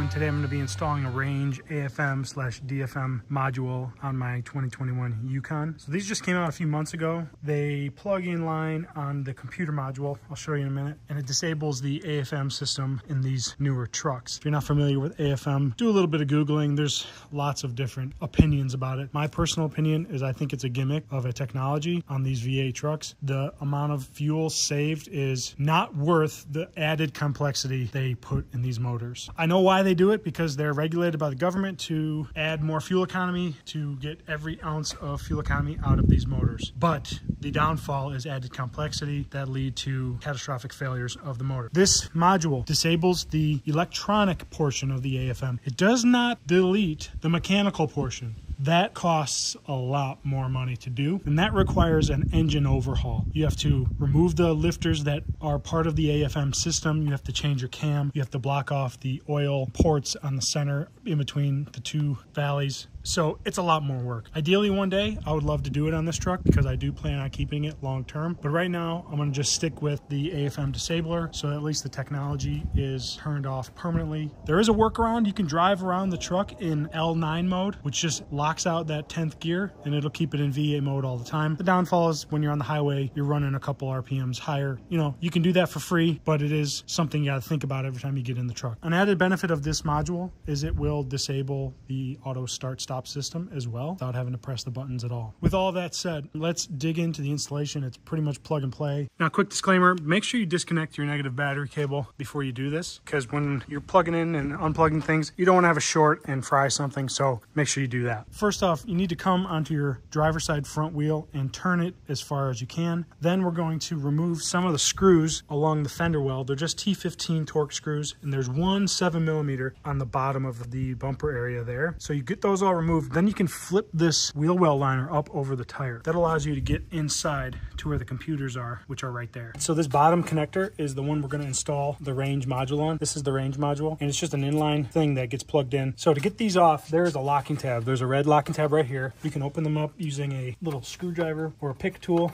everyone. Today I'm going to be installing a range AFM/DFM module on my 2021 Yukon. So these just came out a few months ago. They plug in line on the computer module, I'll show you in a minute, and it disables the AFM system in these newer trucks. If you're not familiar with AFM, do a little bit of Googling. There's lots of different opinions about it. My personal opinion is I think it's a gimmick of a technology on these V8 trucks. The amount of fuel saved is not worth the added complexity they put in these motors. I know why they do it, because they're regulated by the government to add more fuel economy, to get every ounce of fuel economy out of these motors. But the downfall is added complexity that lead to catastrophic failures of the motor. This module disables the electronic portion of the AFM. It does not delete the mechanical portion. That costs a lot more money to do, and that requires an engine overhaul. You have to remove the lifters that are part of the AFM system. You have to change your cam. You have to block off the oil ports on the center in between the two valleys. So it's a lot more work. Ideally one day I would love to do it on this truck because I do plan on keeping it long term. But right now I'm gonna just stick with the AFM Disabler, so at least the technology is turned off permanently. There is a workaround. You can drive around the truck in L9 mode, which just locks out that 10th gear and it'll keep it in V8 mode all the time. The downfall is when you're on the highway, you're running a couple RPMs higher. You know, you can do that for free, but it is something you gotta think about every time you get in the truck. An added benefit of this module is it will disable the auto start-stop system as well without having to press the buttons at all. With all that said, let's dig into the installation. It's pretty much plug and play. Now, quick disclaimer, make sure you disconnect your negative battery cable before you do this, because when you're plugging in and unplugging things, you don't want to have a short and fry something, so make sure you do that. First off, you need to come onto your driver's side front wheel and turn it as far as you can. Then we're going to remove some of the screws along the fender well. They're just T15 torque screws, and there's one 7mm on the bottom of the bumper area there. So you get those all removed. Then you can flip this wheel well liner up over the tire. That allows you to get inside to where the computers are, which are right there. So this bottom connector is the one we're going to install the range module on. This is the range module, and it's just an inline thing that gets plugged in. So to get these off, there's a locking tab. There's a red locking tab right here. You can open them up using a little screwdriver or a pick tool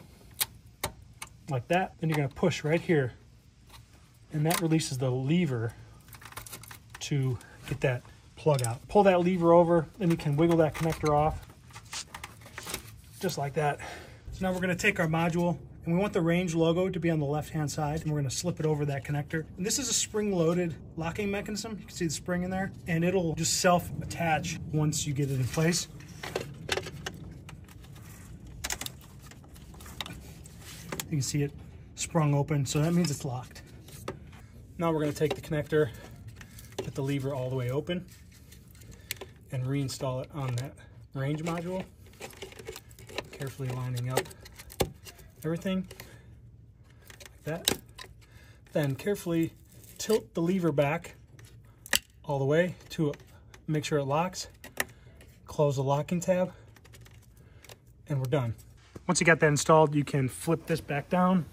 like that. Then you're going to push right here, and that releases the lever to get that plug out. Pull that lever over, then you can wiggle that connector off just like that. So now we're going to take our module, and we want the range logo to be on the left hand side, and we're going to slip it over that connector. And this is a spring loaded locking mechanism. You can see the spring in there, and it'll just self attach once you get it in place. You can see it sprung open, so that means it's locked. Now we're going to take the connector, put the lever all the way open, and reinstall it on that range module, carefully lining up everything like that. Then carefully tilt the lever back all the way to make sure it locks, close the locking tab, and we're done. Once you got that installed, you can flip this back down,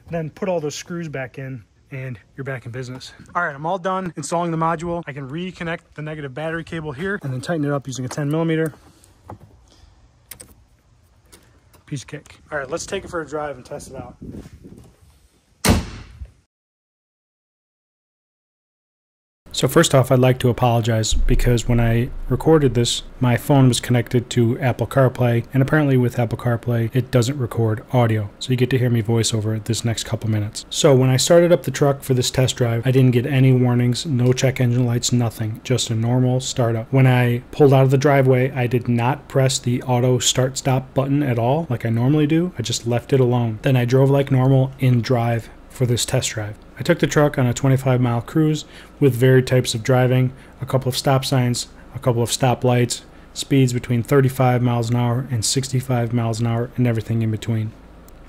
then put all those screws back in, and you're back in business. All right, I'm all done installing the module. I can reconnect the negative battery cable here and then tighten it up using a 10mm. Piece of cake. All right, let's take it for a drive and test it out. So first off, I'd like to apologize because when I recorded this, my phone was connected to Apple CarPlay, and apparently with Apple CarPlay, it doesn't record audio. So you get to hear me voice over it this next couple minutes. So when I started up the truck for this test drive, I didn't get any warnings, no check engine lights, nothing, just a normal startup. When I pulled out of the driveway, I did not press the auto start stop button at all like I normally do. I just left it alone. Then I drove like normal in drive for this test drive. I took the truck on a 25-mile cruise with varied types of driving, a couple of stop signs, a couple of stop lights, speeds between 35 miles an hour and 65 miles an hour, and everything in between.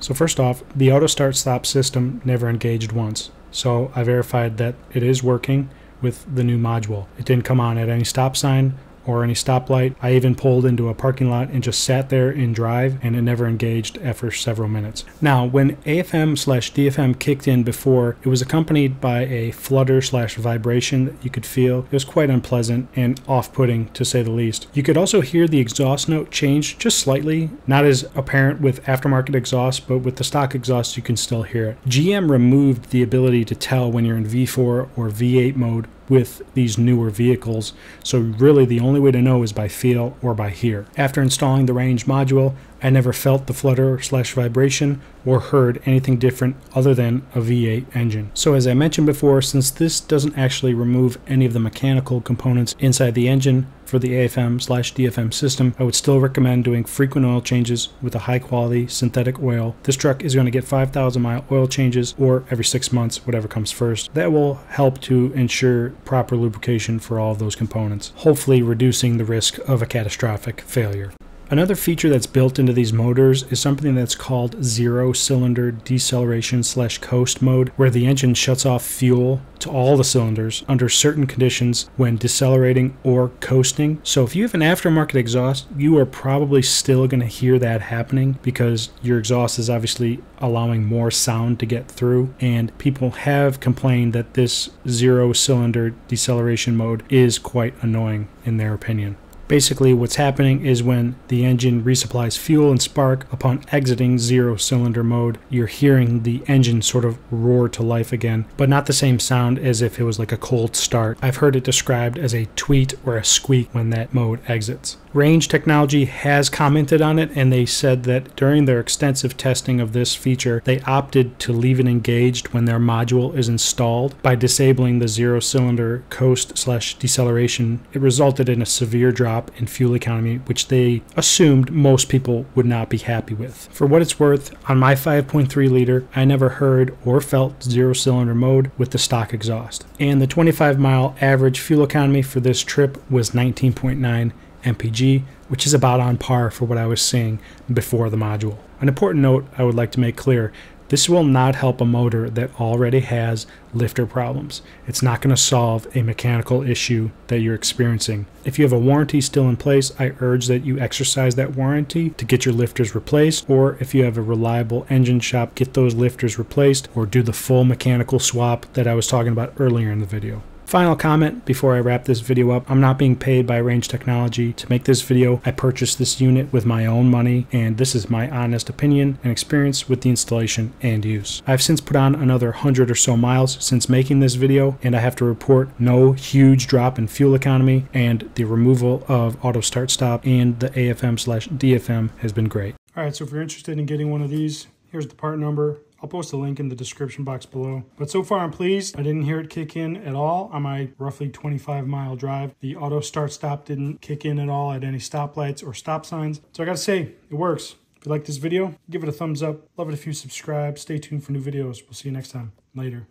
So first off, the auto start stop system never engaged once. So I verified that it is working with the new module. It didn't come on at any stop sign or any stoplight. I even pulled into a parking lot and just sat there in drive, and it never engaged after several minutes. Now, when AFM/DFM kicked in before, it was accompanied by a flutter/vibration that you could feel. It was quite unpleasant and off-putting, to say the least. You could also hear the exhaust note change just slightly, not as apparent with aftermarket exhaust, but with the stock exhaust you can still hear it. GM removed the ability to tell when you're in V4 or V8 mode with these newer vehicles, so really the only way to know is by feel or by hear. After installing the range module, I never felt the flutter/vibration or heard anything different other than a V8 engine. So as I mentioned before, since this doesn't actually remove any of the mechanical components inside the engine for the AFM/DFM system, I would still recommend doing frequent oil changes with a high quality synthetic oil. This truck is going to get 5,000 mile oil changes, or every 6 months, whatever comes first. That will help to ensure proper lubrication for all of those components, hopefully reducing the risk of a catastrophic failure. Another feature that's built into these motors is something that's called zero-cylinder deceleration/coast mode, where the engine shuts off fuel to all the cylinders under certain conditions when decelerating or coasting. So if you have an aftermarket exhaust, you are probably still going to hear that happening because your exhaust is obviously allowing more sound to get through, and people have complained that this zero-cylinder deceleration mode is quite annoying in their opinion. Basically, what's happening is when the engine resupplies fuel and spark upon exiting zero-cylinder mode, you're hearing the engine sort of roar to life again, but not the same sound as if it was like a cold start. I've heard it described as a tweet or a squeak when that mode exits. Range Technology has commented on it, and they said that during their extensive testing of this feature, they opted to leave it engaged when their module is installed. By disabling the zero-cylinder coast/deceleration, it resulted in a severe drop in fuel economy, which they assumed most people would not be happy with. For what it's worth, on my 5.3 liter, I never heard or felt zero-cylinder mode with the stock exhaust. And the 25-mile average fuel economy for this trip was 19.9 mpg, which is about on par for what I was seeing before the module. An important note I would like to make clear: this will not help a motor that already has lifter problems. It's not going to solve a mechanical issue that you're experiencing. If you have a warranty still in place, I urge that you exercise that warranty to get your lifters replaced, or if you have a reliable engine shop, get those lifters replaced or do the full mechanical swap that I was talking about earlier in the video. Final comment before I wrap this video up: I'm not being paid by Range Technology to make this video. I purchased this unit with my own money, and this is my honest opinion and experience with the installation and use. I've since put on another 100 or so miles since making this video, and I have to report no huge drop in fuel economy, and the removal of auto start stop and the AFM/DFM has been great. Alright, so if you're interested in getting one of these, here's the part number. I'll post a link in the description box below. But so far I'm pleased. I didn't hear it kick in at all on my roughly 25-mile drive. The auto start stop didn't kick in at all at any stoplights or stop signs. So I gotta say, it works. If you like this video, give it a thumbs up. Love it if you subscribe. Stay tuned for new videos. We'll see you next time. Later.